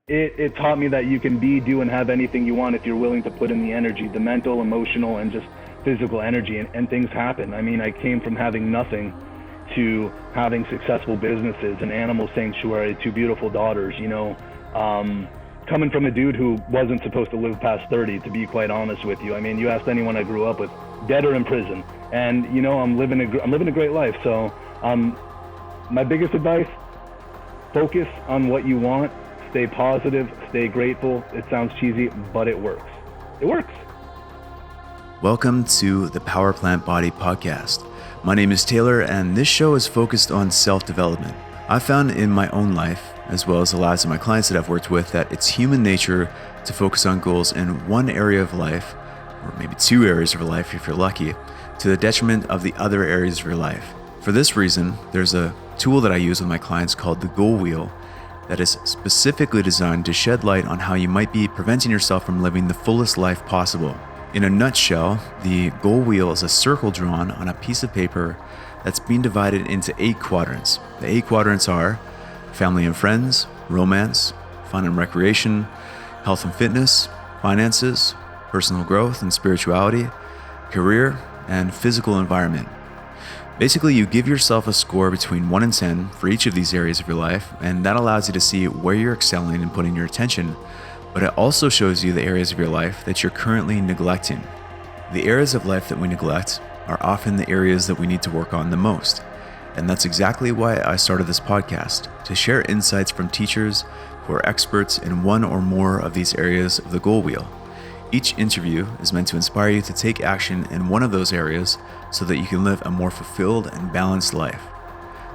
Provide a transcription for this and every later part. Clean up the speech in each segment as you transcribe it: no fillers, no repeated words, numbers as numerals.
it taught me that you can be, do, and have anything you want if you're willing to put in the energy, the mental, emotional, and just physical energy, and things happen. I mean, I came from having nothing to having successful businesses, an animal sanctuary, two beautiful daughters, coming from a dude who wasn't supposed to live past 30, to be quite honest with you. I mean, you asked anyone I grew up with, dead or in prison, and I'm living a great life. So my biggest advice: focus on what you want, stay positive, stay grateful. It sounds cheesy, but it works. It works. Welcome to the POWERPLANT Body Podcast. My name is Taylor, and this show is focused on self-development. I found in my own life, as well as the lives of my clients that I've worked with, that it's human nature to focus on goals in one area of life, or maybe two areas of life if you're lucky, to the detriment of the other areas of your life. For this reason, there's a tool that I use with my clients called the Goal Wheel that is specifically designed to shed light on how you might be preventing yourself from living the fullest life possible. In a nutshell, the Goal Wheel is a circle drawn on a piece of paper that's being divided into 8 quadrants. The 8 quadrants are family and friends, romance, fun and recreation, health and fitness, finances, personal growth and spirituality, career, and physical environment. Basically, you give yourself a score between 1 and 10 for each of these areas of your life, and that allows you to see where you're excelling and putting your attention, but it also shows you the areas of your life that you're currently neglecting. The areas of life that we neglect are often the areas that we need to work on the most. And that's exactly why I started this podcast, to share insights from teachers who are experts in one or more of these areas of the Goal Wheel. Each interview is meant to inspire you to take action in one of those areas so that you can live a more fulfilled and balanced life.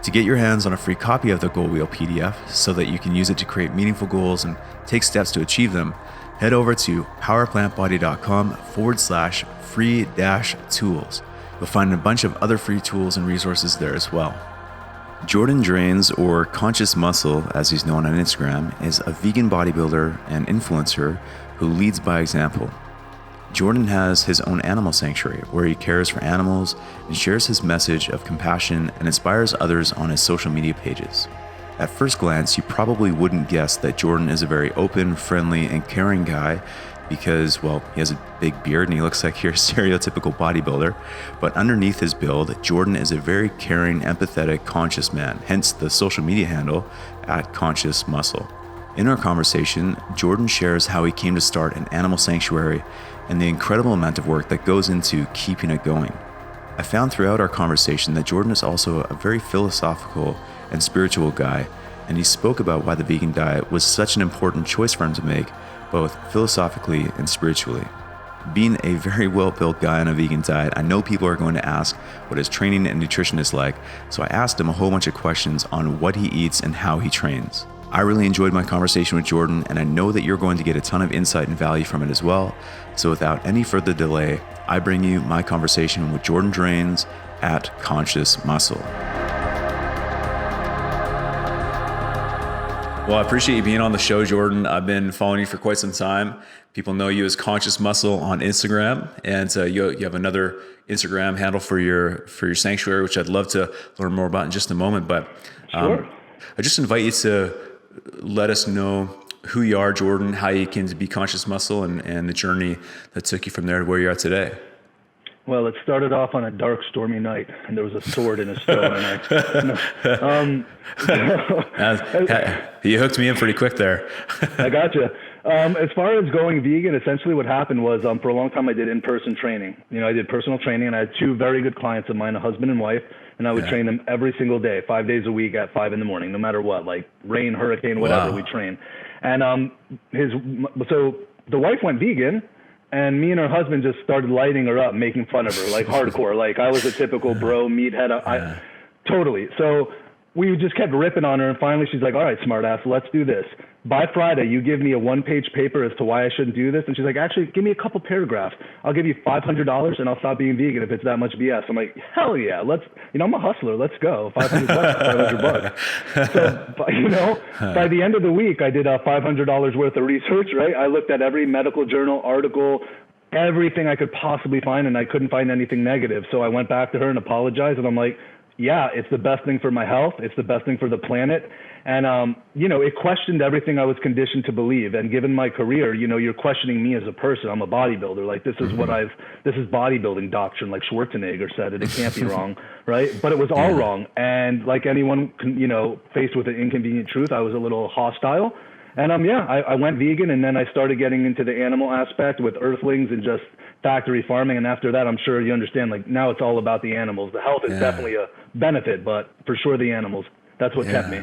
To get your hands on a free copy of the Goal Wheel PDF so that you can use it to create meaningful goals and take steps to achieve them, head over to powerplantbody.com/free-tools. You'll find a bunch of other free tools and resources there as well. Jordan Dranes, or Conscious Muscle as he's known on Instagram, is a vegan bodybuilder and influencer who leads by example. Jordan has his own animal sanctuary where he cares for animals and shares his message of compassion and inspires others on his social media pages. At first glance, you probably wouldn't guess that Jordan is a very open, friendly, and caring guy because, well, he has a big beard and he looks like your stereotypical bodybuilder. But underneath his build, Jordan is a very caring, empathetic, conscious man, hence the social media handle @ConsciousMuscle. In our conversation, Jordan shares how he came to start an animal sanctuary and the incredible amount of work that goes into keeping it going. I found throughout our conversation that Jordan is also a very philosophical and spiritual guy, and he spoke about why the vegan diet was such an important choice for him to make, both philosophically and spiritually. Being a very well-built guy on a vegan diet, I know people are going to ask what his training and nutrition is like, so I asked him a whole bunch of questions on what he eats and how he trains. I really enjoyed my conversation with Jordan, and I know that you're going to get a ton of insight and value from it as well. So without any further delay, I bring you my conversation with Jordan Dranes at Conscious Muscle. Well, I appreciate you being on the show, Jordan. I've been following you for quite some time. People know you as Conscious Muscle on Instagram, and you have another Instagram handle for your sanctuary, which I'd love to learn more about in just a moment. But Sure. I just invite you to let us know who you are, Jordan, how you came to be Conscious Muscle, and the journey that took you from there to where you are today. Well, it started off on a dark, stormy night, and there was a sword in a stone. You hooked me in pretty quick there. I gotcha. As far as going vegan, essentially what happened was for a long time I did in-person training. I did personal training, and I had 2 very good clients of mine, a husband and wife, and I would train them every single day, 5 days a week at 5 a.m, no matter what, like rain, hurricane, whatever. Wow. We train. And so the wife went vegan, and me and her husband just started lighting her up, making fun of her, like hardcore. Like I was a typical bro, meathead. Totally. So we just kept ripping on her, and finally she's like, all right, smart ass, let's do this. By Friday, you give me a 1-page paper as to why I shouldn't do this. And she's like, actually, give me a couple paragraphs. I'll give you $500 and I'll stop being vegan if it's that much BS. I'm like, hell yeah, I'm a hustler. Let's go. $500, $500. So, by the end of the week, I did $500 worth of research, right? I looked at every medical journal, article, everything I could possibly find, and I couldn't find anything negative. So I went back to her and apologized. And I'm like, yeah, it's the best thing for my health. It's the best thing for the planet. And, it questioned everything I was conditioned to believe. And given my career, you're questioning me as a person. I'm a bodybuilder. Like, this is this is bodybuilding doctrine, like Schwarzenegger said it. It can't be wrong, right? But it was all wrong. And like anyone, faced with an inconvenient truth, I was a little hostile. And I went vegan, and then I started getting into the animal aspect with earthlings and just factory farming. And after that, I'm sure you understand, like, now it's all about the animals. The health is definitely a benefit, but for sure the animals. That's what kept me.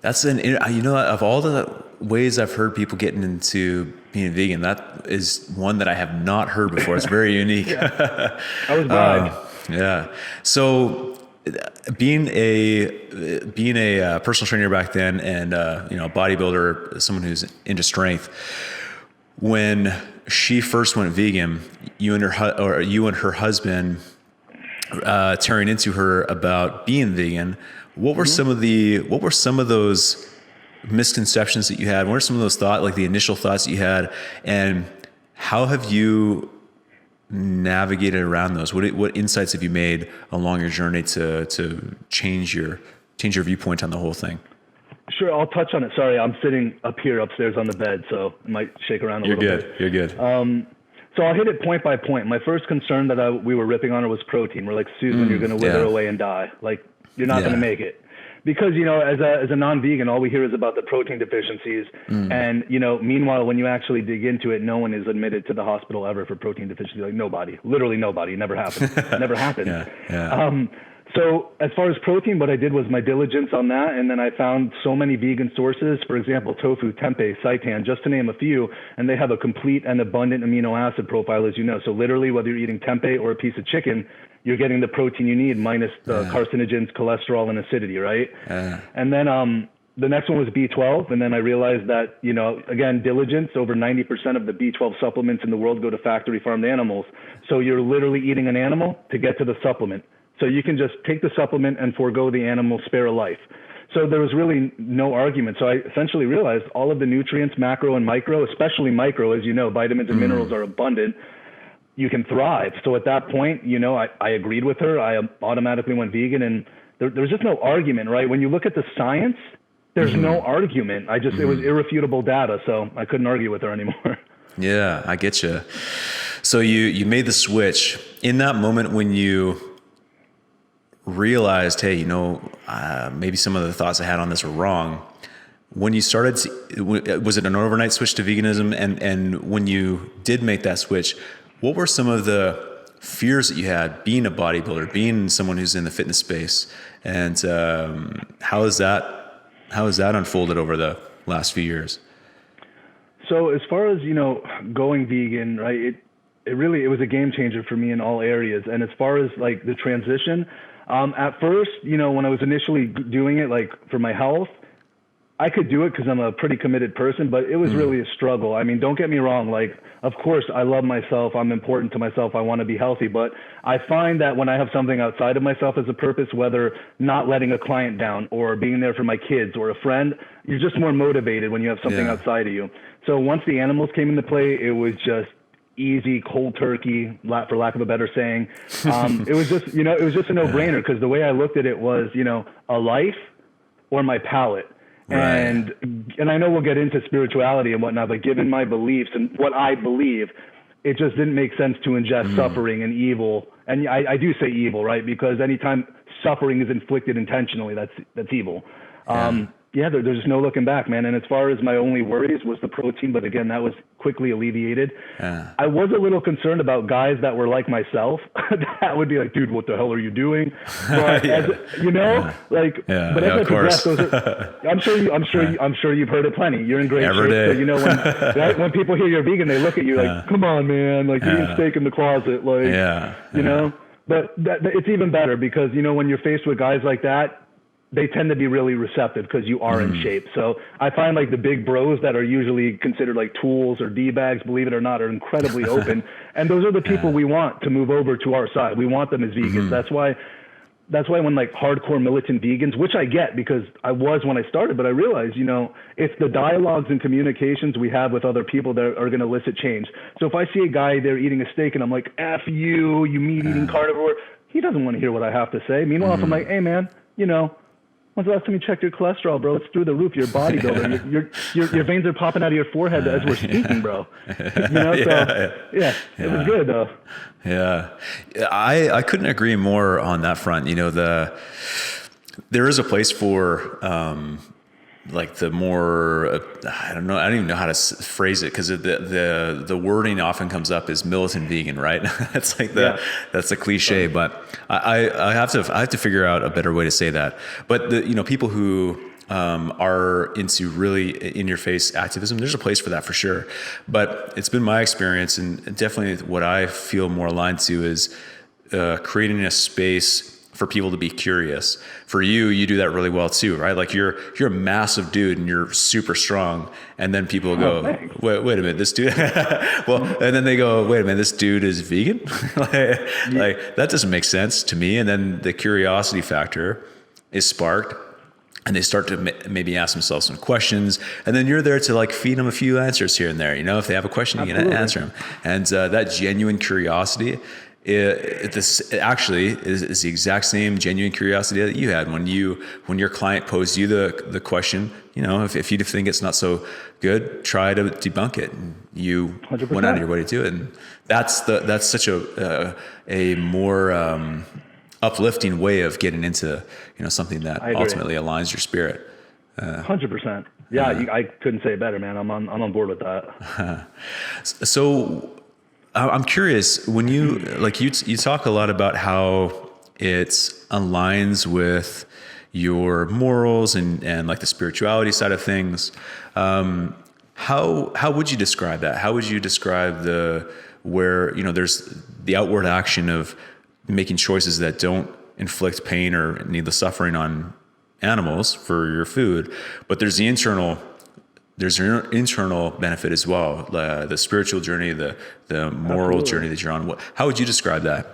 That's of all the ways I've heard people getting into being vegan, that is one that I have not heard before. It's very unique. I was bribed. Yeah. So being a personal trainer back then, and a bodybuilder, someone who's into strength, when she first went vegan, you and her husband tearing into her about being vegan, what were some of those misconceptions that you had? What are some of those the initial thoughts that you had, and how have you navigated around those? What insights have you made along your journey to change your viewpoint on the whole thing? Sure, I'll touch on it. Sorry, I'm sitting up here upstairs on the bed, so it might shake around a little bit. You're good. So I'll hit it point by point. My first concern that we were ripping on her was protein. We're like, Susan, you're going to wither away and die. Like, you're not going to make it. Because, as a non-vegan, all we hear is about the protein deficiencies. And, meanwhile, when you actually dig into it, no one is admitted to the hospital ever for protein deficiency. Like, nobody. Literally nobody. It never happened. It never happened. So as far as protein, what I did was my diligence on that. And then I found so many vegan sources, for example, tofu, tempeh, seitan, just to name a few. And they have a complete and abundant amino acid profile, as you know. So literally, whether you're eating tempeh or a piece of chicken, you're getting the protein you need minus the carcinogens, cholesterol, and acidity, right? And then the next one was B12. And then I realized that, again, diligence, over 90% of the B12 supplements in the world go to factory farmed animals. So you're literally eating an animal to get to the supplement. So you can just take the supplement and forego the animal, spare a life. So there was really no argument. So I essentially realized all of the nutrients, macro and micro, especially micro, as you know, vitamins and minerals are abundant. You can thrive. So at that point, I agreed with her. I automatically went vegan, and there's just no argument, right? When you look at the science, there's no argument. It was irrefutable data, so I couldn't argue with her anymore. Yeah, I get you. So you made the switch in that moment when you realized, hey, maybe some of the thoughts I had on this were wrong. When you started, was it an overnight switch to veganism? And when you did make that switch, what were some of the fears that you had being a bodybuilder, being someone who's in the fitness space? And how has that unfolded over the last few years? So as far as, going vegan, right, it was a game changer for me in all areas. And as far as like the transition, at first, when I was initially doing it, like for my health, I could do it because I'm a pretty committed person, but it was really a struggle. I mean, don't get me wrong. Like, of course, I love myself. I'm important to myself. I want to be healthy. But I find that when I have something outside of myself as a purpose, whether not letting a client down or being there for my kids or a friend, you're just more motivated when you have something outside of you. So once the animals came into play, it was just easy, cold turkey, for lack of a better saying. It was just, it was just a no-brainer because the way I looked at it was, a life or my palate. Right. And I know we'll get into spirituality and whatnot, but given my beliefs and what I believe, it just didn't make sense to ingest suffering and evil. And I do say evil, right? Because anytime suffering is inflicted intentionally, that's evil. There's just no looking back, man. And as far as my only worries was the protein, but again, that was quickly alleviated. I was a little concerned about guys that were like myself. That would be like, dude, what the hell are you doing? But but as I progressed, I'm sure you've heard it plenty. You're in great shape. So, when people hear you're vegan, they look at you like, come on, man, like eating steak in the closet, like, But it's even better because when you're faced with guys like that, they tend to be really receptive because you are in shape. So I find like the big bros that are usually considered like tools or D-bags, believe it or not, are incredibly open. And those are the people we want to move over to our side. We want them as vegans. That's why when like hardcore militant vegans, which I get because I was when I started, but I realized, it's the dialogues and communications we have with other people that are going to elicit change. So if I see a guy there eating a steak and I'm like, F you meat-eating carnivore, he doesn't want to hear what I have to say. Meanwhile, if I'm like, hey man, you know, when's the last time you checked your cholesterol, bro? It's through the roof. You're a bodybuilder. your veins are popping out of your forehead as we're speaking, bro. You know, it was good though. Yeah, I couldn't agree more on that front. You know, there is a place for like the more I don't even know how to phrase it, because the wording often comes up as militant vegan, right? It's like that's a cliche, but I have to figure out a better way to say that. But people who are into really in your face activism, there's a place for that for sure. But it's been my experience, and definitely what I feel more aligned to is creating a space for people to be curious. For you do that really well too, right? Like you're a massive dude and you're super strong, and then people go, wait a minute, this dude. Well, and then they go, wait a minute, this dude is vegan. like that doesn't make sense to me. And then the curiosity factor is sparked, and they start to maybe ask themselves some questions, and then you're there to like feed them a few answers here and there. You know, if they have a question, you can answer them. And that genuine curiosity, this actually is the exact same genuine curiosity that you had when your client posed you the question. You know, if you think it's not so good, try to debunk it. And you 100%. Went out of your way to do it, and that's such a more uplifting way of getting into something that ultimately aligns your spirit. 100%. Yeah, I couldn't say it better, man. I'm on board with that. So I'm curious, when you talk a lot about how it aligns with your morals and like the spirituality side of things. How would you describe that? How would you describe where there's the outward action of making choices that don't inflict pain or needless suffering on animals for your food, but there's an internal benefit as well, the spiritual journey, the moral journey that you're on. How would you describe that?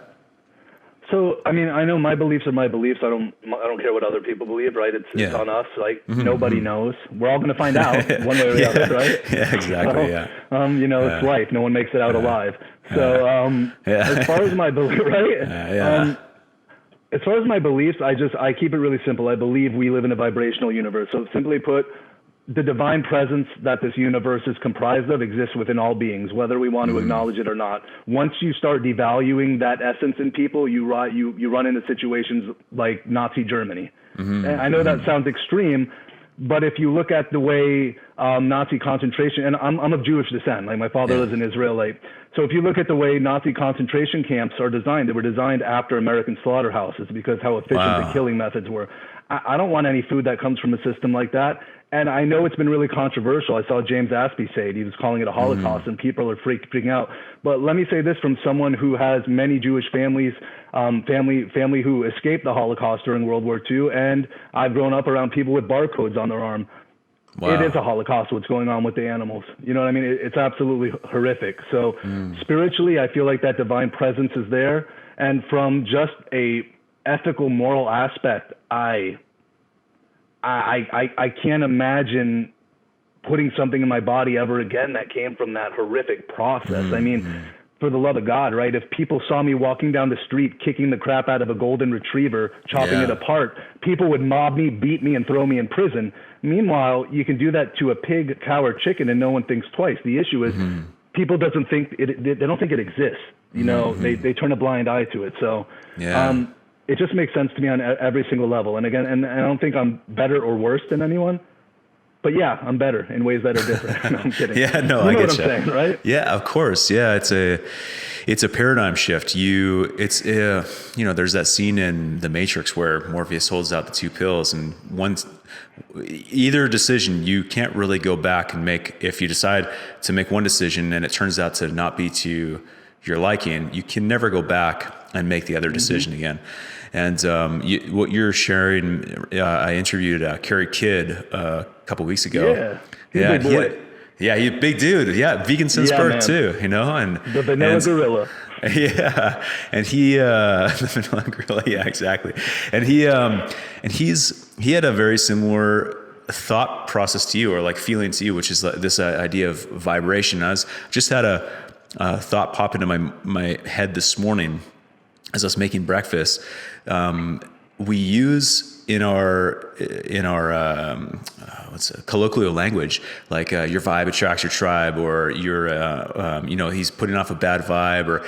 So, I mean, I know my beliefs are my beliefs. I don't care what other people believe, right? It's on us. Like nobody knows. We're all going to find out one way or the other, right? Yeah, exactly. So, it's life. No one makes it out alive. So, as far as my belief, right? As far as my beliefs, I keep it really simple. I believe we live in a vibrational universe. So simply put, the divine presence that this universe is comprised of exists within all beings, whether we want to acknowledge it or not. Once you start devaluing that essence in people, you run into situations like Nazi Germany. And I know that sounds extreme, but if you look at the way Nazi concentration, and I'm of Jewish descent, like my father lives in Israel, so if you look at the way Nazi concentration camps are designed, they were designed after American slaughterhouses because how efficient the killing methods were. I don't want any food that comes from a system like that. And I know it's been really controversial. I saw James Aspey say it. He was calling it a Holocaust, and people are freaking out. But let me say this from someone who has many Jewish families, family who escaped the Holocaust during World War II, and I've grown up around people with barcodes on their arm. Wow. It is a Holocaust what's going on with the animals. You know what I mean? It's absolutely horrific. So spiritually, I feel like that divine presence is there. And from just a ethical, moral aspect, I can't imagine putting something in my body ever again that came from that horrific process. I mean, for the love of God, right? If people saw me walking down the street, kicking the crap out of a golden retriever, chopping it apart, people would mob me, beat me, and throw me in prison. Meanwhile, you can do that to a pig, cow, or chicken, and no one thinks twice. The issue is people they don't think it exists. You know, they turn a blind eye to it. So, it just makes sense to me on every single level. And again, and I don't think I'm better or worse than anyone, but yeah, I'm better in ways that are different. No, I'm kidding. I get what I'm saying, right? Yeah, of course. Yeah. It's a paradigm shift. There's that scene in The Matrix where Morpheus holds out the two pills, and either decision you can't really go back and make. If you decide to make one decision and it turns out to not be to your liking, you can never go back and make the other decision again. And what you're sharing, I interviewed Kerry Kidd a couple weeks ago. He's a big boy. He's a big dude. Yeah, vegan since birth too. And the vanilla gorilla. Yeah, and he the vanilla gorilla. Yeah, exactly. And he had a very similar thought process to you, or like feeling to you, which is this idea of vibration. I just had a thought pop into my head this morning. as us making breakfast, we use in our colloquial language, like your vibe attracts your tribe, or he's putting off a bad vibe, or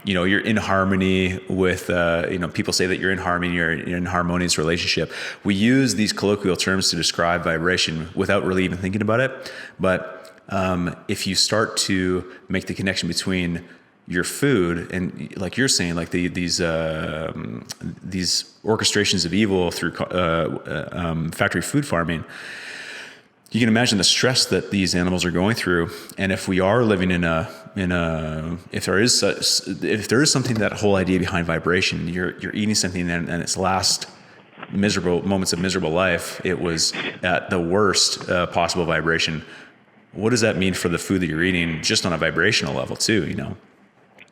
you're in harmony with people say that you're in harmony, you're in a harmonious relationship. We use these colloquial terms to describe vibration without really even thinking about it. But if you start to make the connection between your food and, like you're saying, like these orchestrations of evil through factory food farming, you can imagine the stress that these animals are going through. And if we are living if there is something, that whole idea behind vibration, you're eating something and its last miserable moments of miserable life, it was at the worst possible vibration. What does that mean for the food that you're eating, just on a vibrational level too,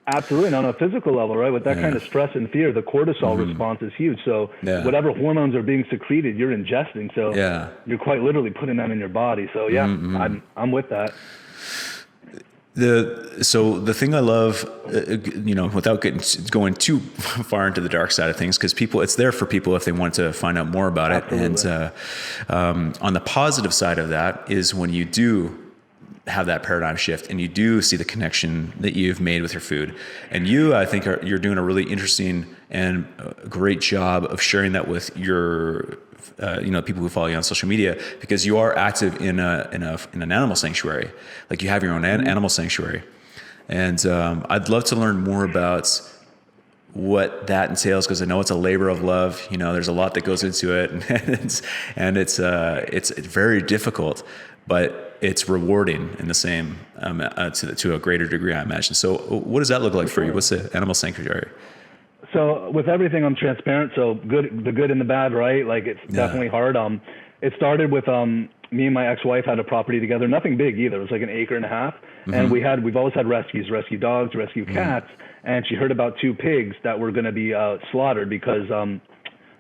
Absolutely. And on a physical level, right? With that kind of stress and fear, the cortisol response is huge. So whatever hormones are being secreted, you're ingesting. So you're quite literally putting them in your body. So I'm with that. The thing I love, without going too far into the dark side of things, because it's there for people if they want to find out more about it. And on the positive side of that is when you do have that paradigm shift and you do see the connection that you've made with your food. And I think you're doing a really interesting and great job of sharing that with your, people who follow you on social media, because you are active in an animal sanctuary. Like, you have your own animal sanctuary. And I'd love to learn more about what that entails, because I know it's a labor of love. There's a lot that goes into it, and it's very difficult, but it's rewarding in the same to a greater degree, I imagine. So what does that look like for you? What's the animal sanctuary? So with everything, I'm transparent. So the good and the bad, right? Like, it's definitely hard. It started with me and my ex-wife had a property together. Nothing big either. It was like an acre and a half. And we've always had rescue dogs, rescue cats. And she heard about 2 pigs that were going to be slaughtered because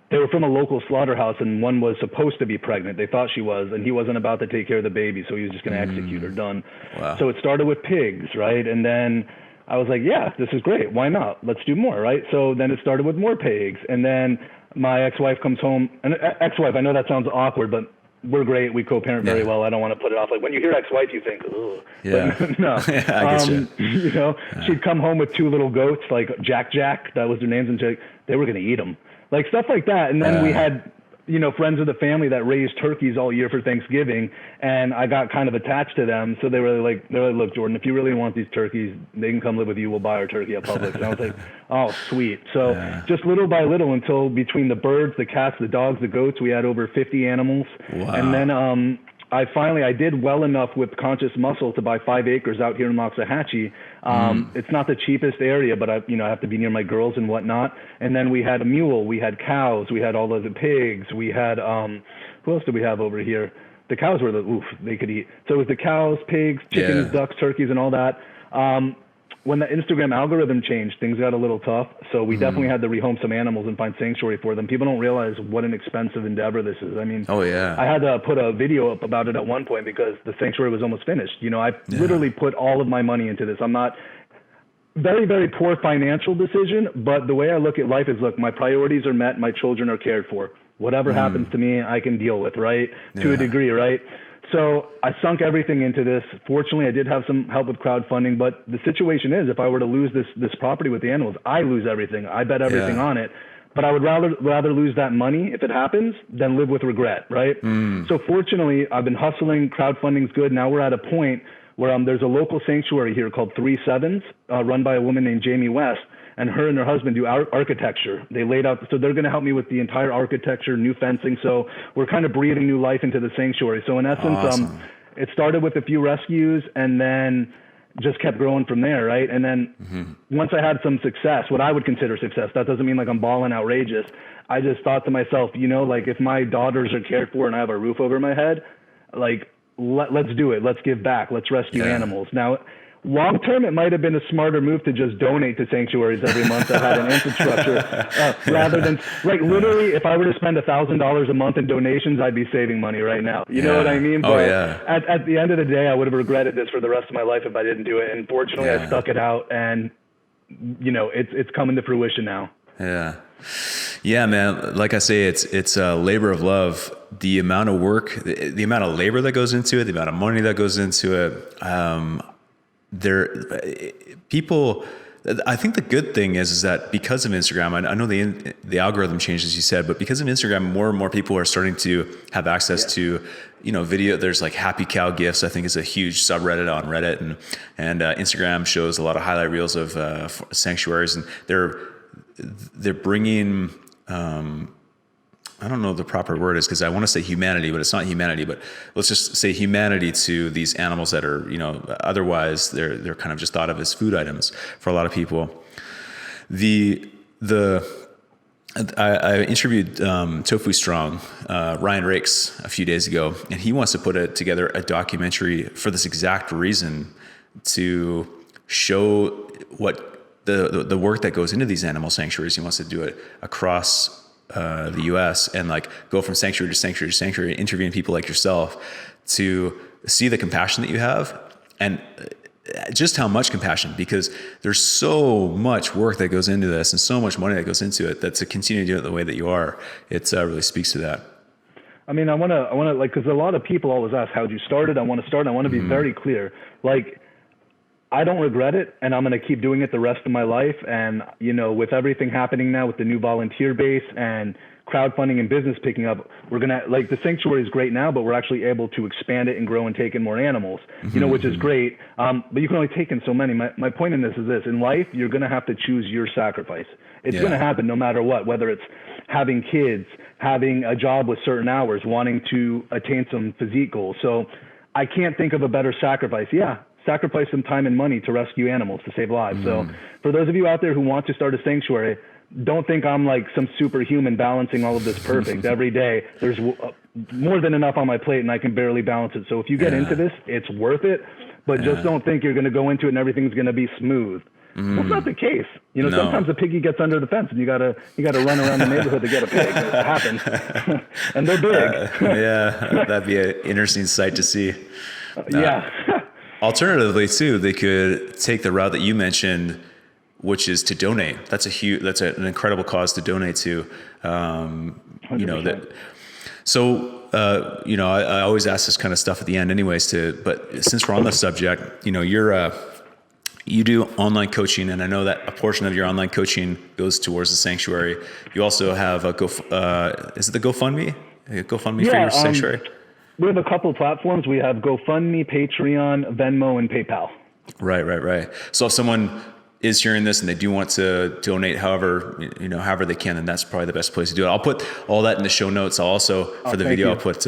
they were from a local slaughterhouse, and one was supposed to be pregnant. They thought she was, and he wasn't about to take care of the baby, so he was just going to execute her. Done. Wow. So it started with pigs, right? And then I was like, yeah, this is great. Why not? Let's do more, right? So then it started with more pigs. And then my ex-wife comes home. And ex-wife, I know that sounds awkward, but we're great. We co-parent very well. I don't want to put it off. Like, when you hear ex-wife, you think, ugh. Yeah. But no. I get you. She'd come home with 2 little goats, like Jack, that was their names, and they were going to eat them. Like, stuff like that. And then we had, friends of the family that raised turkeys all year for Thanksgiving, and I got kind of attached to them. So they were like, look, Jordan, if you really want these turkeys, they can come live with you. We'll buy our turkey at Publix. And I was like, oh, sweet. So just little by little, until between the birds, the cats, the dogs, the goats, we had over 50 animals. Wow. And then I did well enough with Conscious Muscle to buy 5 acres out here in Loxahatchee. It's not the cheapest area, but I have to be near my girls and whatnot. And then we had a mule, we had cows, we had all of the pigs, we had, who else did we have over here? The cows were they could eat. So it was the cows, pigs, chickens, ducks, turkeys, and all that. When the Instagram algorithm changed, things got a little tough. So we definitely had to rehome some animals and find sanctuary for them. People don't realize what an expensive endeavor this is. I mean, I had to put a video up about it at one point because the sanctuary was almost finished. I literally put all of my money into this. I'm not very, very poor financial decision, but the way I look at life is, look, my priorities are met. My children are cared for. Whatever happens to me, I can deal with, right? To a degree, right? So I sunk everything into this. Fortunately, I did have some help with crowdfunding, but the situation is, if I were to lose this property with the animals, I lose everything. I bet everything on it. But I would rather lose that money if it happens than live with regret, right? So fortunately, I've been hustling. Crowdfunding's good. Now we're at a point where there's a local sanctuary here called 3 Sevens, run by a woman named Jamie West. And her and her husband do architecture. They laid out, so they're going to help me with the entire architecture, new fencing. So we're kind of breathing new life into the sanctuary. So in essence, it started with a few rescues and then just kept growing from there, right? And then once I had some success, what I would consider success, that doesn't mean like I'm balling outrageous. I just thought to myself, like, if my daughters are cared for and I have a roof over my head, like, let's do it. Let's give back. Let's rescue animals. Now, long term, it might have been a smarter move to just donate to sanctuaries every month that had an infrastructure, rather than, like, literally, if I were to spend $1,000 a month in donations, I'd be saving money right now. You know what I mean? But at the end of the day, I would have regretted this for the rest of my life if I didn't do it. And fortunately, I stuck it out, and it's coming to fruition now. Yeah. Yeah, man. Like I say, it's a labor of love. The amount of work, the amount of labor that goes into it, the amount of money that goes into it. People, I think the good thing is that because of Instagram, I know the algorithm changed, as you said, but because of Instagram, more and more people are starting to have access to, video. There's like happy cow gifts, I think is a huge subreddit on Reddit, and Instagram shows a lot of highlight reels of sanctuaries, and they're bringing, I don't know what the proper word is because I want to say humanity, but it's not humanity, but let's just say humanity to these animals that are, otherwise they're kind of just thought of as food items for a lot of people. I interviewed Tofu Strong, Ryan Rakes, a few days ago, and he wants to put together a documentary for this exact reason, to show what the work that goes into these animal sanctuaries. He wants to do it across the U.S. and like go from sanctuary to sanctuary to sanctuary, interviewing people like yourself to see the compassion that you have, and just how much compassion, because there's so much work that goes into this and so much money that goes into it, that to continue to do it the way that you are, it really speaks to that. I mean, I want to like, because a lot of people always ask, how'd you start it? I want to be very clear. Like, I don't regret it, and I'm going to keep doing it the rest of my life. And, with everything happening now with the new volunteer base and crowdfunding and business picking up, we're going to, like, the sanctuary is great now, but we're actually able to expand it and grow and take in more animals, which is great. But you can only take in so many. My point in this is this: in life, you're going to have to choose your sacrifice. It's going to happen no matter what, whether it's having kids, having a job with certain hours, wanting to attain some physique goals. So I can't think of a better sacrifice. Yeah. Sacrifice some time and money to rescue animals, to save lives. So for those of you out there who want to start a sanctuary, don't think I'm like some superhuman balancing all of this perfect every day. There's more than enough on my plate and I can barely balance it. So if you get into this, it's worth it, but just don't think you're going to go into it and everything's going to be smooth. That's not the case. No. Sometimes a piggy gets under the fence and you gotta run around the neighborhood to get a pig. It happens. And they're big. That'd be an interesting sight to see. Yeah. Alternatively, too, they could take the route that you mentioned, which is to donate. That's an incredible cause to donate to. I always ask this kind of stuff at the end, anyways. But since we're on the subject, you do online coaching, and I know that a portion of your online coaching goes towards the sanctuary. You also have is it the GoFundMe? GoFundMe for your sanctuary? We have a couple of platforms. We have GoFundMe, Patreon, Venmo, and PayPal. Right. So if someone is hearing this and they do want to donate however they can, then that's probably the best place to do it. I'll put all that in the show notes. I'll also, for the video, I'll put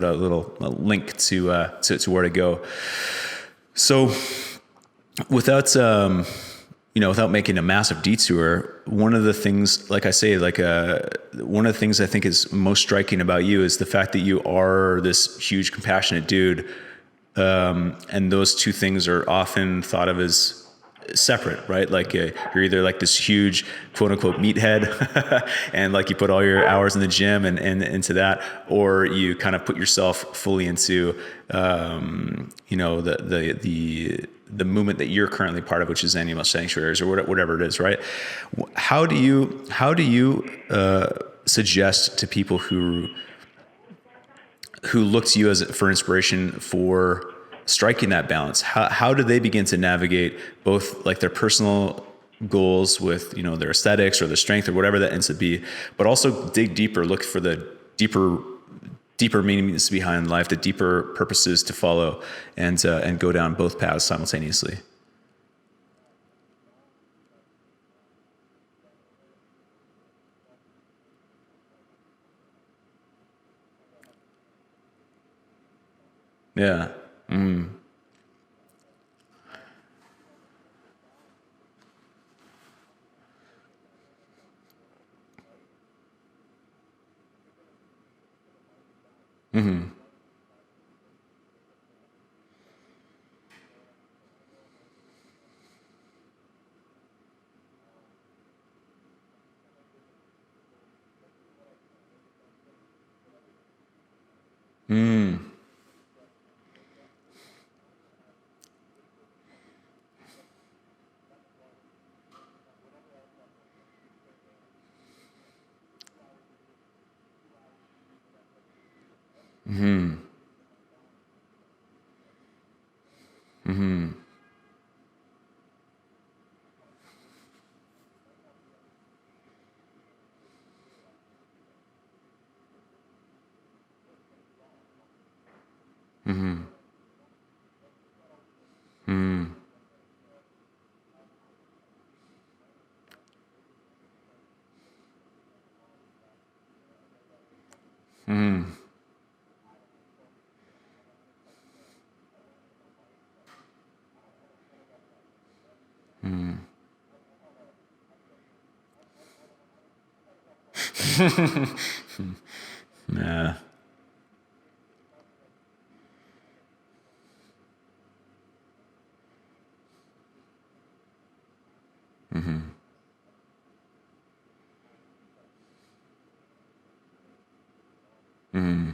a little link to where to go. So without making a massive detour, one of the things, like I say, one of the things I think is most striking about you is the fact that you are this huge, compassionate dude. And those two things are often thought of as separate, right? Like you're either like this huge quote unquote meathead and like you put all your hours in the gym and into that, or you kind of put yourself fully into, the movement that you're currently part of, which is animal sanctuaries or whatever it is, right? How do you suggest to people who look to you for inspiration for striking that balance? How do they begin to navigate both like their personal goals with, their aesthetics or their strength or whatever that ends up be, but also dig deeper, look for the deeper meanings behind life, the deeper purposes to follow, and go down both paths simultaneously? Yeah. Mm-hmm. Mm-hmm. Mm-hmm. Mm-hmm. Mm-hmm. Mm-hmm. Yeah. Mm-hmm. Mm-hmm.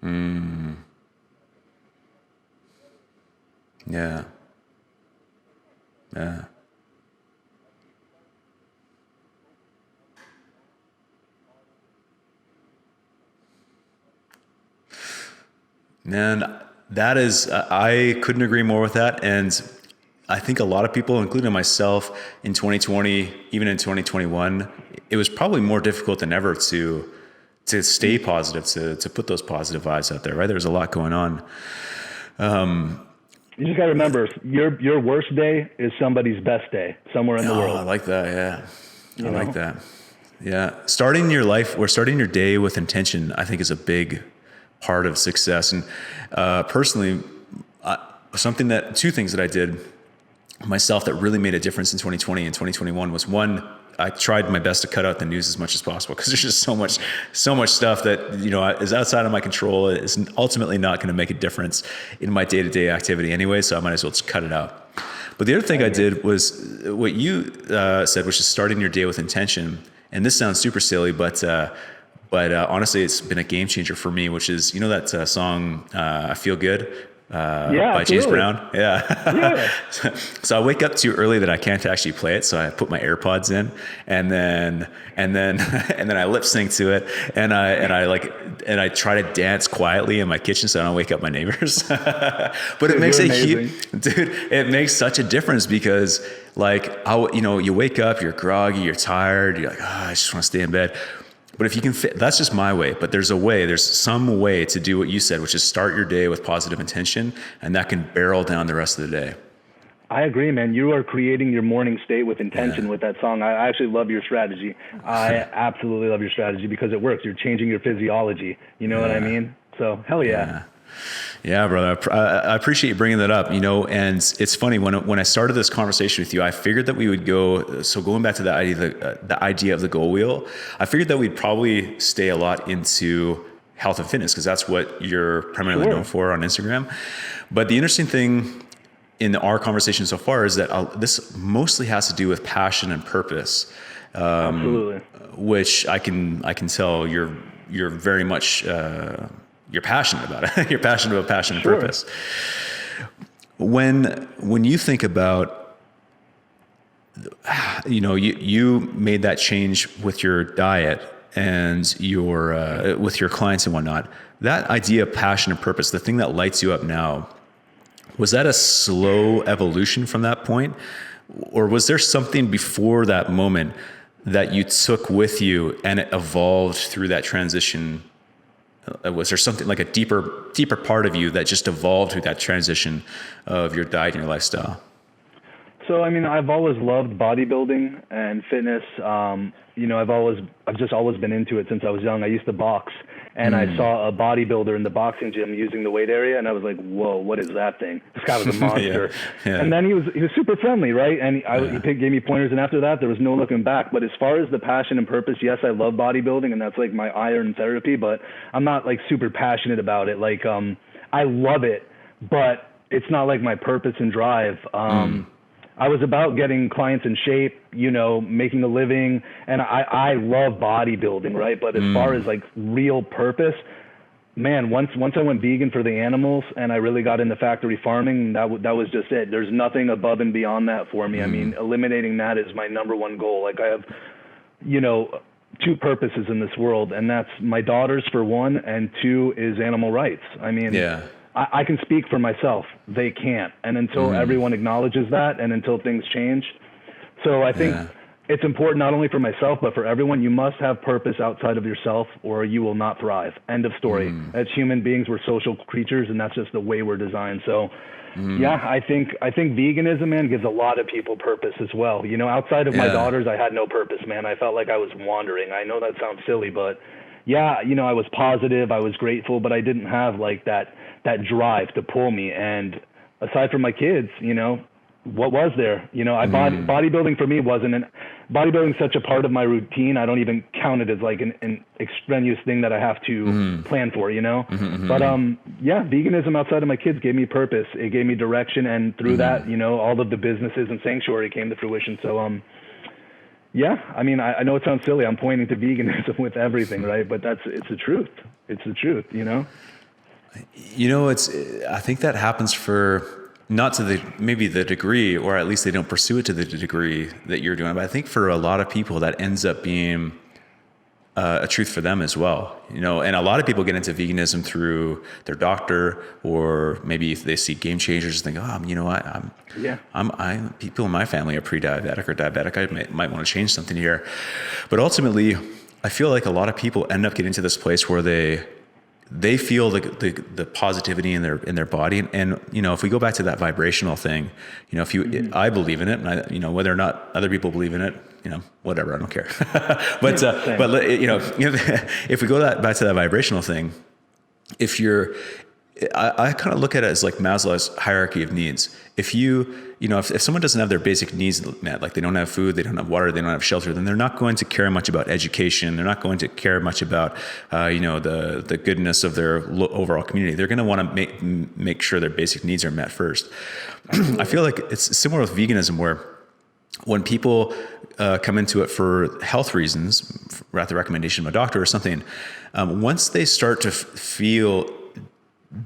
Mm-hmm. Yeah. Yeah. Man, that is, I couldn't agree more with that. And I think a lot of people, including myself, in 2020, even in 2021, it was probably more difficult than ever to stay positive, to put those positive vibes out there, right? There was a lot going on. You just got to remember, your worst day is somebody's best day somewhere in the Oh, I world. like that. Yeah. I You like know, that. Yeah. Starting your life or starting your day with intention, I think is a big part of success. And personally, two things that I did myself that really made a difference in 2020 and 2021 was one, I tried my best to cut out the news as much as possible because there's just so much stuff that, you know, is outside of my control. It's ultimately not going to make a difference in my day-to-day activity anyway. So I might as well just cut it out. But the other thing I did was what you said, which is starting your day with intention. And this sounds super silly, but honestly, it's been a game changer for me, which is, you know, that song, I Feel Good, yeah, by James absolutely. Brown. Yeah. Yeah, So I wake up too early that I can't actually play it. So I put my AirPods in and then, and then I lip sync to it. And I try to dance quietly in my kitchen so I don't wake up my neighbors. But it dude, makes you're amazing. it makes such a difference because like, you know, you wake up, you're groggy, you're tired. You're like, I just want to stay in bed. But if you can fit, that's just my way, but there's some way to do what you said, which is start your day with positive intention, and that can barrel down the rest of the day. I agree, man. You are creating your morning state with Yeah. intention with that song. I actually love your strategy. I absolutely love your strategy because it works. You're changing your physiology. You know what I Yeah. mean? So hell yeah. Yeah. Yeah, brother. I appreciate you bringing that up, you know, and it's funny when I started this conversation with you, I figured that we would go, so going back to the idea of the goal wheel, I figured that we'd probably stay a lot into health and fitness because that's what you're primarily known Sure. for on Instagram. But the interesting thing in our conversation so far is that this mostly has to do with passion and purpose, Absolutely. which I can tell you're very much, you're passionate about it. You're passionate about passion and Sure. purpose. When you think about, you know, you made that change with your diet and your with your clients and whatnot. That idea of passion and purpose, the thing that lights you up now, was that a slow evolution from that point, or was there something before that moment that you took with you and it evolved through that transition? Was there something like a deeper part of you that just evolved through that transition of your diet and your lifestyle? So, I mean, I've always loved bodybuilding and fitness. You know, I've just always been into it since I was young. I used to box, and I saw a bodybuilder in the boxing gym using the weight area, and I was like, "Whoa, what is that thing?" This guy was a monster. Yeah. And then he was super friendly, right? And he gave me pointers, and after that, there was no looking back. But as far as the passion and purpose, yes, I love bodybuilding, and that's like my iron therapy. But I'm not like super passionate about it. Like, I love it, but it's not like my purpose and drive. I was about getting clients in shape, you know, making a living, and I love bodybuilding, right? But as far as like real purpose, man, once I went vegan for the animals and I really got into factory farming, that was just it. There's nothing above and beyond that for me. I mean, eliminating that is my number one goal. Like I have, you know, two purposes in this world, and that's my daughters for one, and two is animal rights. I mean, I can speak for myself. They can't. And until everyone acknowledges that, and until things change. So I think it's important not only for myself, but for everyone. You must have purpose outside of yourself, or you will not thrive. End of story. As human beings, we're social creatures, and that's just the way we're designed. So yeah, I think veganism, man, gives a lot of people purpose as well. You know, outside of my daughters, I had no purpose, man. I felt like I was wandering. I know that sounds silly, but yeah, you know, I was positive, I was grateful, but I didn't have like that drive to pull me. And aside from my kids, you know, what was there? You know, bodybuilding for me bodybuilding such a part of my routine. I don't even count it as like an extraneous thing that I have to plan for, you know? But yeah, veganism outside of my kids gave me purpose. It gave me direction. And through that, you know, all of the businesses and Sanctuary came to fruition. So, yeah, I mean, I know it sounds silly. I'm pointing to veganism with everything, right? But it's the truth. It's the truth, you know? You know, I think that happens for not to maybe the degree, or at least they don't pursue it to the degree that you're doing. But I think for a lot of people that ends up being a truth for them as well, you know, and a lot of people get into veganism through their doctor, or maybe if they see Game Changers and think, oh, you know what, people in my family are pre-diabetic or diabetic. I might want to change something here. But ultimately, I feel like a lot of people end up getting to this place where they feel the positivity in their body. And, you know, if we go back to that vibrational thing, you know, I believe in it, and I, you know, whether or not other people believe in it, you know, whatever, I don't care. But you know, if we go back to that vibrational thing, I kind of look at it as like Maslow's hierarchy of needs. If if someone doesn't have their basic needs met, like they don't have food, they don't have water, they don't have shelter, then they're not going to care much about education. They're not going to care much about, the goodness of their overall community. They're going to want to make sure their basic needs are met first. I feel like it's similar with veganism, where when people come into it for health reasons, at the recommendation of a doctor or something, once they start to feel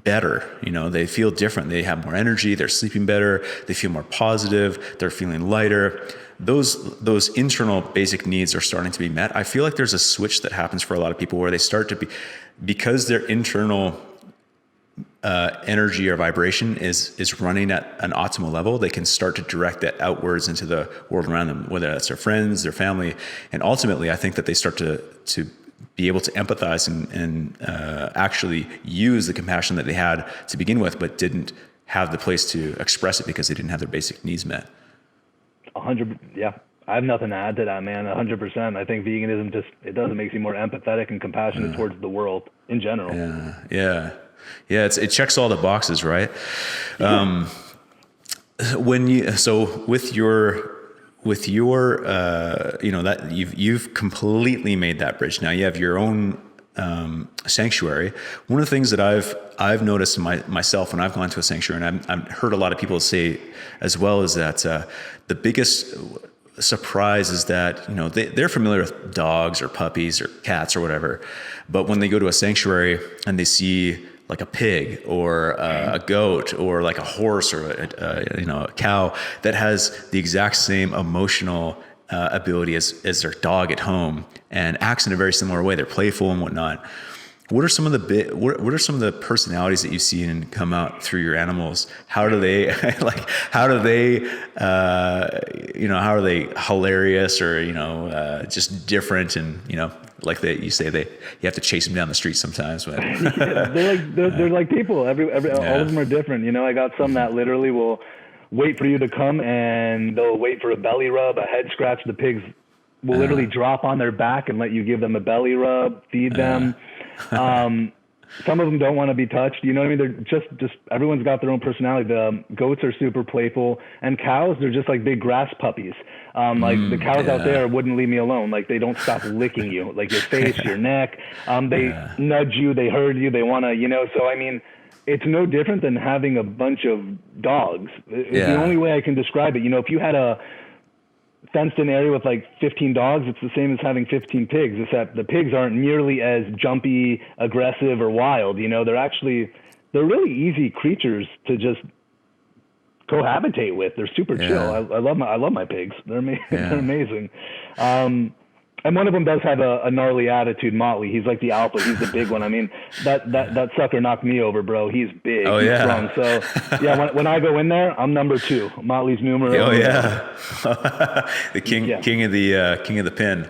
better, you know, they feel different, they have more energy, they're sleeping better, they feel more positive, they're feeling lighter, those internal basic needs are starting to be met. I feel like there's a switch that happens for a lot of people where they start to be, because their internal energy or vibration is running at an optimal level, they can start to direct that outwards into the world around them, whether that's their friends, their family. And ultimately, I think that they start to be able to empathize and actually use the compassion that they had to begin with, but didn't have the place to express it because they didn't have their basic needs met. 100, yeah. I have nothing to add to that, man. 100%. I think veganism it does make you more empathetic and compassionate towards the world in general. Yeah. It checks all the boxes, right? With your that you've completely made that bridge. Now you have your own sanctuary. One of the things that I've noticed myself when I've gone to a sanctuary, and I've heard a lot of people say as well, is that the biggest surprise is that, you know, they're familiar with dogs or puppies or cats or whatever, but when they go to a sanctuary and they see like a pig or a goat or like a horse or a cow that has the exact same emotional ability as their dog at home and acts in a very similar way, they're playful and whatnot. What are some of the personalities that you've seen and come out through your animals? How do they how are they hilarious or just different, and like you have to chase them down the street sometimes. But they're like people. All of them are different. I got some that literally will wait for you to come and they'll wait for a belly rub, a head scratch. The pigs will literally drop on their back and let you give them a belly rub, feed them. Some of them don't want to be touched. You know what I mean? They're just everyone's got their own personality. The goats are super playful, and cows, they're just like big grass puppies. The cows out there wouldn't leave me alone. Like, they don't stop licking you, like your face, your neck. They nudge you, they herd you, they want to, so I mean, it's no different than having a bunch of dogs. It's the only way I can describe it. If you had a fenced-in area with like 15 dogs, it's the same as having 15 pigs, except the pigs aren't nearly as jumpy, aggressive, or wild. They're really easy creatures to just cohabitate with. They're super chill. I love my pigs. They're amazing. And one of them does have a gnarly attitude, Motley. He's like the alpha. He's the big one. I mean, that sucker knocked me over, bro. He's big. Oh, He's yeah. strong. So, yeah, when I go in there, I'm number 2. Motley's numero. Oh, yeah. The king of the pin.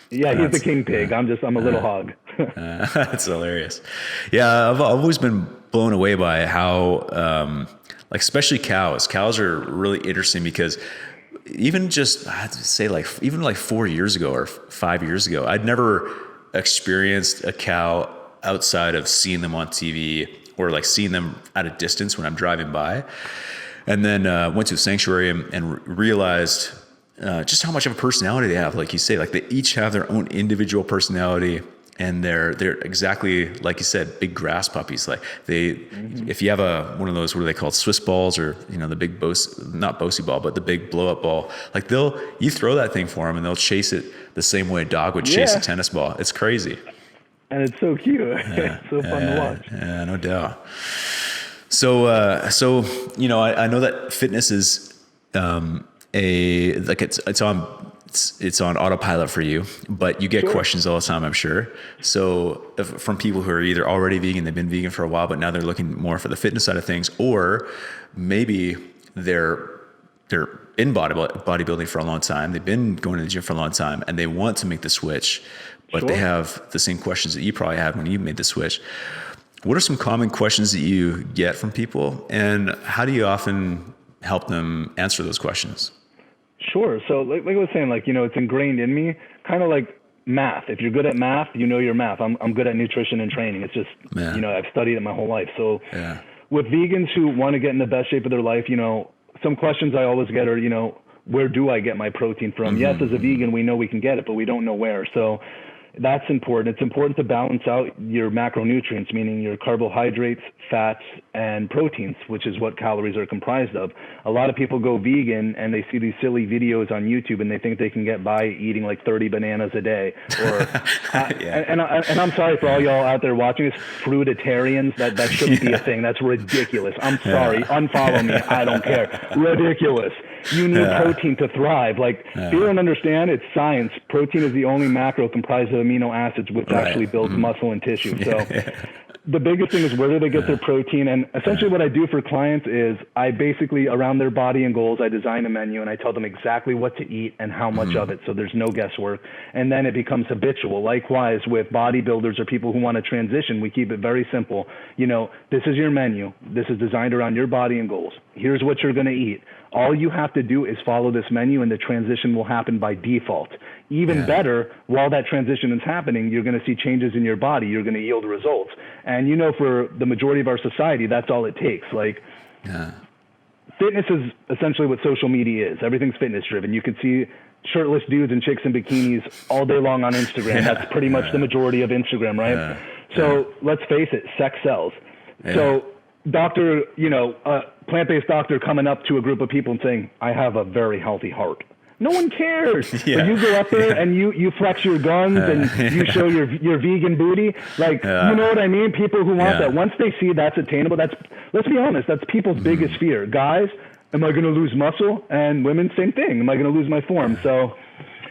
Yeah, he's the king pig. I'm a little hog. That's hilarious. Yeah, I've always been blown away by how, like, especially cows. Cows are really interesting because even just, I have to say, like, even like 4 years ago or 5 years ago, I'd never experienced a cow outside of seeing them on TV or like seeing them at a distance when I'm driving by. And then went to a sanctuary and realized just how much of a personality they have. Like you say, like they each have their own individual personality. And they're exactly like you said, big grass puppies. Like if you have one of those, what are they called, Swiss balls, or the big not Bosey ball, but the big blow up ball. Like you throw that thing for them, and they'll chase it the same way a dog would chase a tennis ball. It's crazy, and it's so cute. It's so fun to watch. Yeah, no doubt. So I know that fitness is it's on autopilot for you, but you get questions all the time, I'm sure. So from people who are either already vegan, they've been vegan for a while, but now they're looking more for the fitness side of things, or maybe they're in bodybuilding for a long time. They've been going to the gym for a long time and they want to make the switch, but they have the same questions that you probably had when you made the switch. What are some common questions that you get from people, and how do you often help them answer those questions? Sure. So like I was saying, it's ingrained in me, kind of like math. If you're good at math, your math. I'm good at nutrition and training. It's just, I've studied it my whole life. So with vegans who want to get in the best shape of their life, some questions I always get are, where do I get my protein from? Mm-hmm. Yes, as a vegan, we know we can get it, but we don't know where. So that's important. It's important to balance out your macronutrients, meaning your carbohydrates, fats, and proteins, which is what calories are comprised of. A lot of people go vegan and they see these silly videos on YouTube and they think they can get by eating like 30 bananas a day. Or, and I'm sorry for all y'all out there watching this, fruitarians. That shouldn't be a thing. That's ridiculous. I'm sorry. Unfollow me. I don't care. Ridiculous. You need protein to thrive. If you don't understand, it's science. Protein is the only macro comprised of amino acids, which actually builds muscle and tissue. So the biggest thing is, where do they get their protein? And essentially what I do for clients is I basically, around their body and goals, I design a menu and I tell them exactly what to eat and how much of it. So there's no guesswork. And then it becomes habitual. Likewise with bodybuilders or people who want to transition, we keep it very simple. This is your menu. This is designed around your body and goals. Here's what you're going to eat. All you have to do is follow this menu and the transition will happen by default. Even better, while that transition is happening, you're going to see changes in your body. You're going to yield results. And for the majority of our society, that's all it takes. Fitness is essentially what social media is. Everything's fitness driven. You can see shirtless dudes and chicks in bikinis all day long on Instagram. That's pretty much the majority of Instagram, right? So let's face it, sex sells. So plant-based doctor coming up to a group of people and saying, I have a very healthy heart. No one cares. But you go up there and you flex your guns and you show your vegan booty. You know what I mean? People who want that, once they see that's attainable, let's be honest, that's people's biggest fear. Guys, am I going to lose muscle? And women, same thing. Am I going to lose my form? So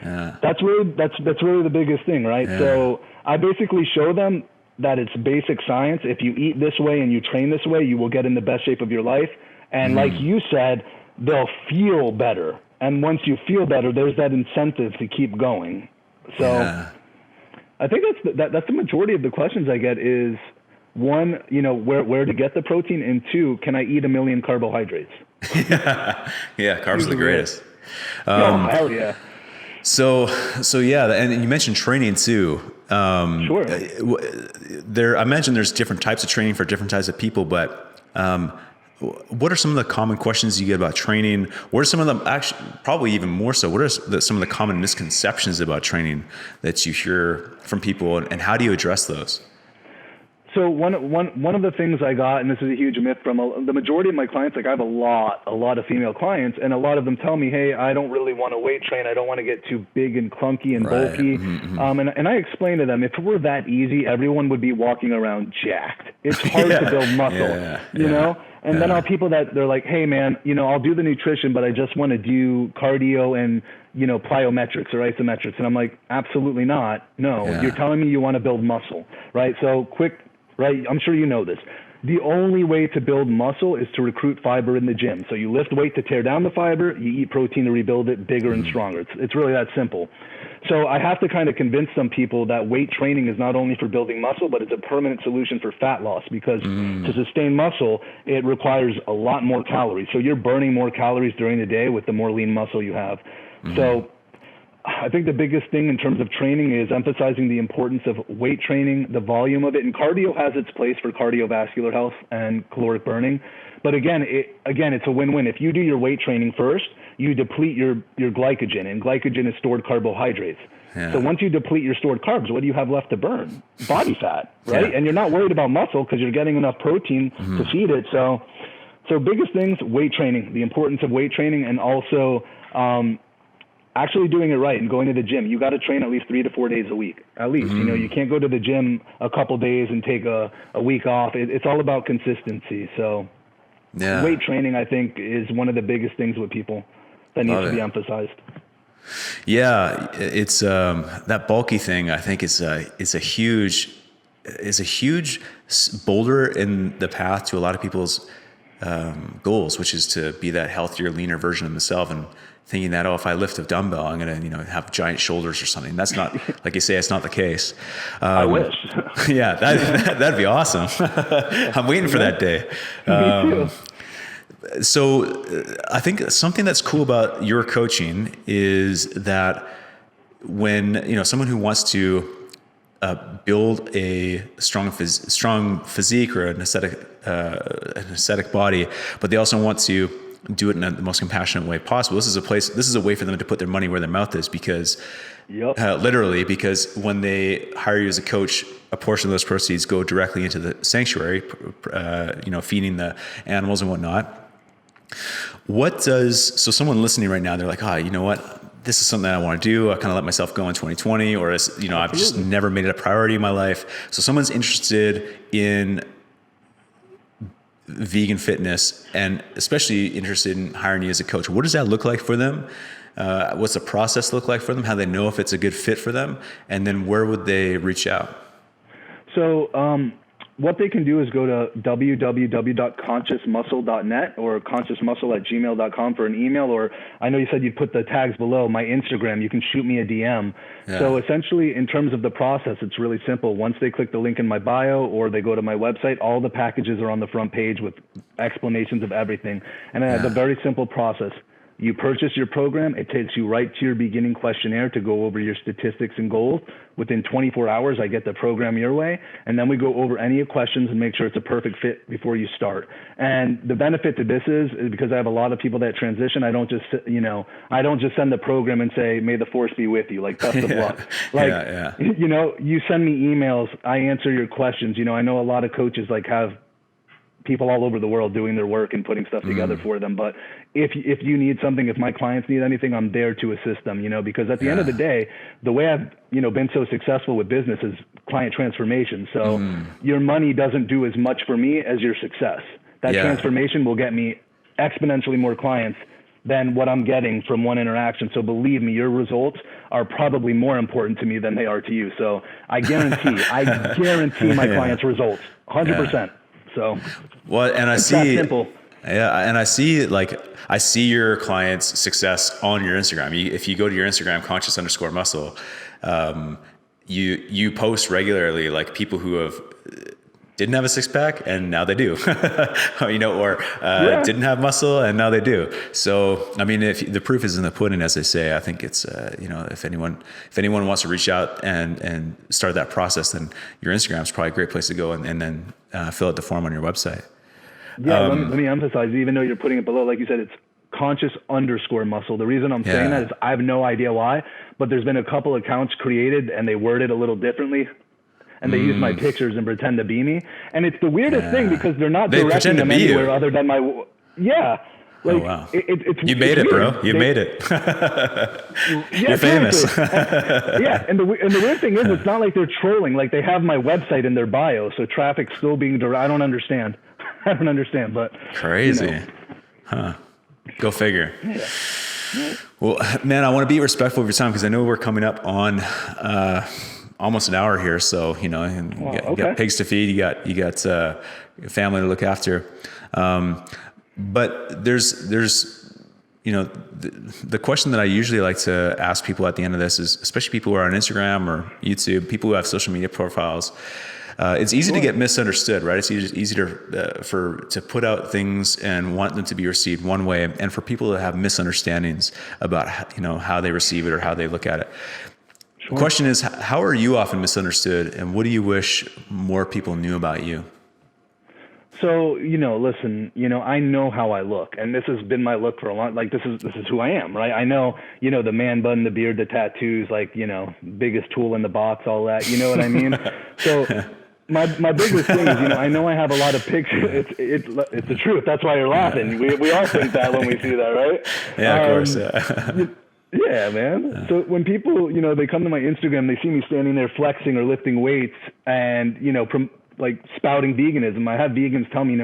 that's really the biggest thing, right? So I basically show them that it's basic science. If you eat this way and you train this way, you will get in the best shape of your life. And like you said, they'll feel better. And once you feel better, there's that incentive to keep going. So I think that's the majority of the questions I get is, one, where to get the protein, and two, can I eat 1 million carbohydrates? Carbs are the greatest. Hell yeah. So and you mentioned training too. Sure. I mentioned there's different types of training for different types of people, but what are some of the common questions you get about training? What are some of them, actually, probably even more so, what are some of the common misconceptions about training that you hear from people, and how do you address those? So one of the things I got, and this is a huge myth from the majority of my clients, like I have a lot of female clients, and a lot of them tell me, hey, I don't really want to weight train. I don't want to get too big and clunky and bulky. And I explain to them, if it were that easy, everyone would be walking around jacked. It's hard to build muscle, you know? And then I'll people that they're like, hey man, you know, I'll do the nutrition, but I just want to do cardio and, you know, plyometrics or isometrics. And I'm like, absolutely not. No, you're telling me you want to build muscle, right? So quick, right? I'm sure you know this. The only way to build muscle is to recruit fiber in the gym. So you lift weight to tear down the fiber, you eat protein to rebuild it bigger and stronger. It's really that simple. So I have to kind of convince some people that weight training is not only for building muscle, but it's a permanent solution for fat loss, because to sustain muscle, it requires a lot more calories. So you're burning more calories during the day with the more lean muscle you have. So I think the biggest thing in terms of training is emphasizing the importance of weight training, the volume of it. And cardio has its place for cardiovascular health and caloric burning. But again, it's a win-win. If you do your weight training first, you deplete your glycogen, and glycogen is stored carbohydrates. So once you deplete your stored carbs, what do you have left to burn? Body fat, right? And you're not worried about muscle because you're getting enough protein to feed it. So biggest things, weight training, the importance of weight training, and also actually doing it right and going to the gym. You got to train at least 3 to 4 days a week, at least. You know, you can't go to the gym a couple days and take a week off. It's all about consistency. So weight training, I think, is one of the biggest things with people that needs to be emphasized. Yeah, it's that bulky thing. I think is a huge boulder in the path to a lot of people's goals, which is to be that healthier, leaner version of themselves, and thinking that, if I lift a dumbbell, I'm gonna, you know, have giant shoulders or something. That's not, like you say, it's not the case. I wish. Yeah, that'd be awesome. I'm waiting for that day. Me too. So I think something that's cool about your coaching is that when, you know, someone who wants to build a strong physique or an aesthetic body, but they also want to do it in the most compassionate way possible. This is a way for them to put their money where their mouth is, because literally, because when they hire you as a coach, a portion of those proceeds go directly into the sanctuary, you know, feeding the animals and whatnot. So someone listening right now, they're like, you know what? This is something I want to do. I kind of let myself go in 2020, or, you know, I've just never made it a priority in my life. So someone's interested in vegan fitness and especially interested in hiring you as a coach. What does that look like for them? What's the process look like for them? How do they know if it's a good fit for them? And then where would they reach out? So what they can do is go to www.consciousmuscle.net or consciousmuscle@gmail.com for an email, or I know you said you'd put the tags below, my Instagram, you can shoot me a DM. So essentially, in terms of the process, it's really simple. Once they click the link in my bio or they go to my website, all the packages are on the front page with explanations of everything. And I have a very simple process. You purchase your program, it takes you right to your beginning questionnaire to go over your statistics and goals. Within 24 hours, I get the program your way, and then we go over any questions and make sure it's a perfect fit before you start. And the benefit to this is because I have a lot of people that transition, I don't just send the program and say, may the force be with you, like best of luck. Like, you know, you send me emails, I answer your questions. You know, I know a lot of coaches like have people all over the world doing their work and putting stuff together for them. But if you need something, if my clients need anything, I'm there to assist them, you know, because at the end of the day, the way I've, you know, been so successful with business is client transformation. So your money doesn't do as much for me as your success. That transformation will get me exponentially more clients than what I'm getting from one interaction. So believe me, your results are probably more important to me than they are to you. So I guarantee my clients' results 100%. So, well, and I see, that simple. And I see your clients' success on your Instagram. If you go to your Instagram, conscious_muscle, you post regularly, like people who have didn't have a six pack and now they do, you know, or didn't have muscle and now they do. So, I mean, if the proof is in the pudding, as they say, I think it's, you know, if anyone wants to reach out and start that process, then your Instagram is probably a great place to go and then fill out the form on your website. Yeah. Let me emphasize, even though you're putting it below, like you said, it's conscious_muscle. The reason I'm saying that is I have no idea why, but there's been a couple accounts created and they word it a little differently. and they use my pictures and pretend to be me. And it's the weirdest thing because they're not directing them anywhere other than my, Like, oh, wow. It's you made it, bro. You made it. You're famous. And the weird thing is, it's not like they're trolling. Like, they have my website in their bio, so traffic's still being direct. I don't understand. But crazy, huh? Go figure. Yeah. Well, man, I want to be respectful of your time because I know we're coming up on almost an hour here. So you got pigs to feed. You got family to look after. But there's the question that I usually like to ask people at the end of this is, especially people who are on Instagram or YouTube, people who have social media profiles, it's easy to get misunderstood, right? It's easy to put out things and want them to be received one way, and for people to have misunderstandings about how they receive it or how they look at it. Sure. The question is, how are you often misunderstood, and what do you wish more people knew about you? So, listen, I know how I look, and this has been my look for a long, like, this is who I am, right? I know, the man bun, the beard, the tattoos, like, biggest tool in the box, all that, you know what I mean? So my biggest thing is, I know I have a lot of pictures. It's the truth. That's why you're laughing. We all think that when we see that, right? Yeah, of course. Yeah. Yeah, man. Yeah. So when people, they come to my Instagram, they see me standing there flexing or lifting weights and, like spouting veganism. I have vegans tell me,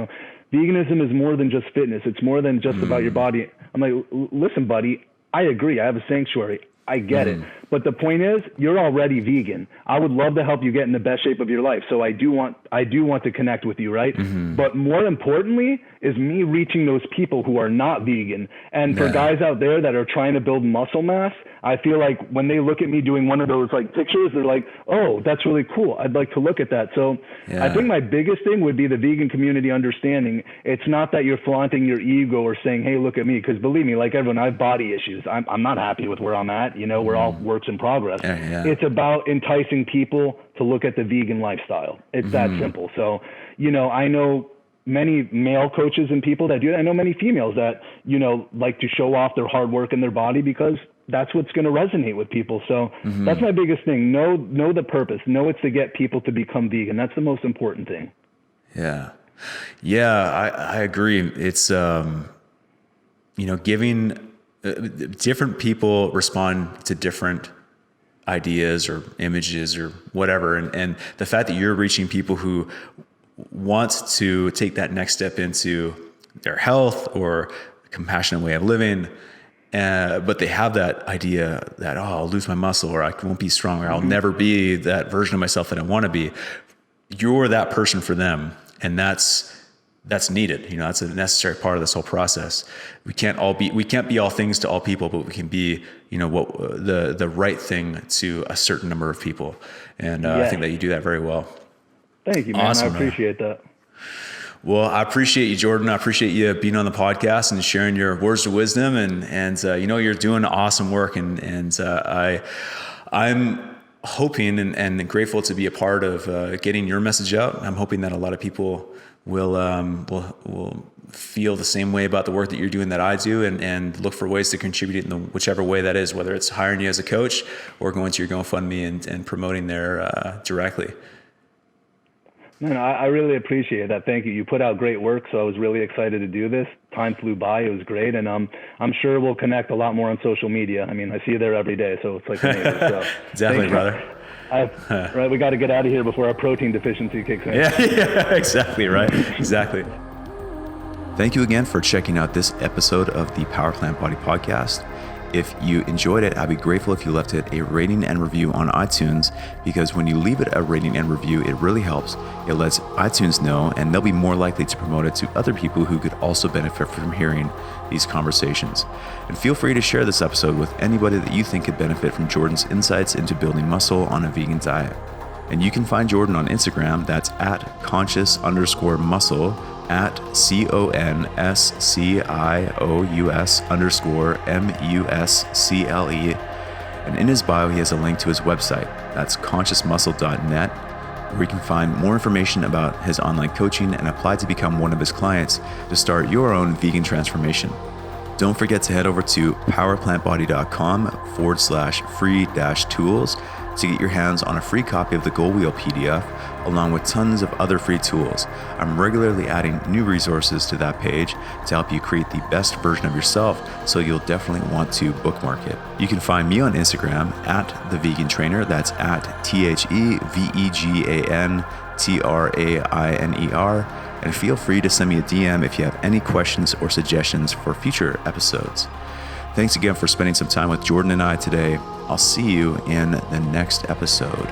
veganism is more than just fitness. It's more than just about your body. I'm like, listen, buddy, I agree. I have a sanctuary. I get it. But the point is, you're already vegan. I would love to help you get in the best shape of your life. So I do want to connect with you, right? But more importantly is me reaching those people who are not vegan. And for guys out there that are trying to build muscle mass, I feel like when they look at me doing one of those like pictures, they're like, oh, that's really cool. I'd like to look at that. So I think my biggest thing would be the vegan community understanding. It's not that you're flaunting your ego or saying, hey, look at me. Because believe me, like everyone, I have body issues. I'm not happy with where I'm at. We're all works in progress. It's about enticing people to look at the vegan lifestyle. It's that simple. So, I know many male coaches and people that do that. I know many females that, like to show off their hard work in their body because that's what's going to resonate with people. So that's my biggest thing. Know the purpose. Know it's to get people to become vegan. That's the most important thing. Yeah. I agree. It's, giving different people respond to different ideas or images or whatever. And the fact that you're reaching people who want to take that next step into their health or compassionate way of living, but they have that idea that, I'll lose my muscle, or I won't be strong, or I'll never be that version of myself that I want to be. You're that person for them. And that's needed. That's a necessary part of this whole process. We can't be all things to all people, but we can be, the right thing to a certain number of people. And I think that you do that very well. Thank you, man. Awesome, I appreciate that. Well, I appreciate you, Jordan. I appreciate you being on the podcast and sharing your words of wisdom. And you're doing awesome work. And I'm hoping and grateful to be a part of getting your message out. I'm hoping that a lot of people will feel the same way about the work that you're doing that I do, and look for ways to contribute in whichever way that is, whether it's hiring you as a coach or going to your GoFundMe and promoting there directly. Man, I really appreciate that. Thank you. You put out great work, so I was really excited to do this. Time flew by. It was great, and I'm sure we'll connect a lot more on social media. I mean, I see you there every day, so it's like amazing. So, definitely, brother. Right, we got to get out of here before our protein deficiency kicks in. Yeah, exactly, right. Exactly. Thank you again for checking out this episode of the POWERPLANT Body Podcast. If you enjoyed it, I'd be grateful if you left it a rating and review on iTunes, because when you leave it a rating and review, it really helps. It lets iTunes know, and they'll be more likely to promote it to other people who could also benefit from hearing these conversations. And feel free to share this episode with anybody that you think could benefit from Jordan's insights into building muscle on a vegan diet. And you can find Jordan on Instagram. That's at conscious_muscle, at CONSCIOUS_MUSCLE. And in his bio, he has a link to his website. That's consciousmuscle.net, where you can find more information about his online coaching and apply to become one of his clients to start your own vegan transformation. Don't forget to head over to powerplantbody.com/free-tools to get your hands on a free copy of the Goal Wheel PDF, along with tons of other free tools. I'm regularly adding new resources to that page to help you create the best version of yourself, so you'll definitely want to bookmark it. You can find me on Instagram at The Vegan Trainer. That's at TheVeganTrainer. And feel free to send me a DM if you have any questions or suggestions for future episodes. Thanks again for spending some time with Jordan and I today. I'll see you in the next episode.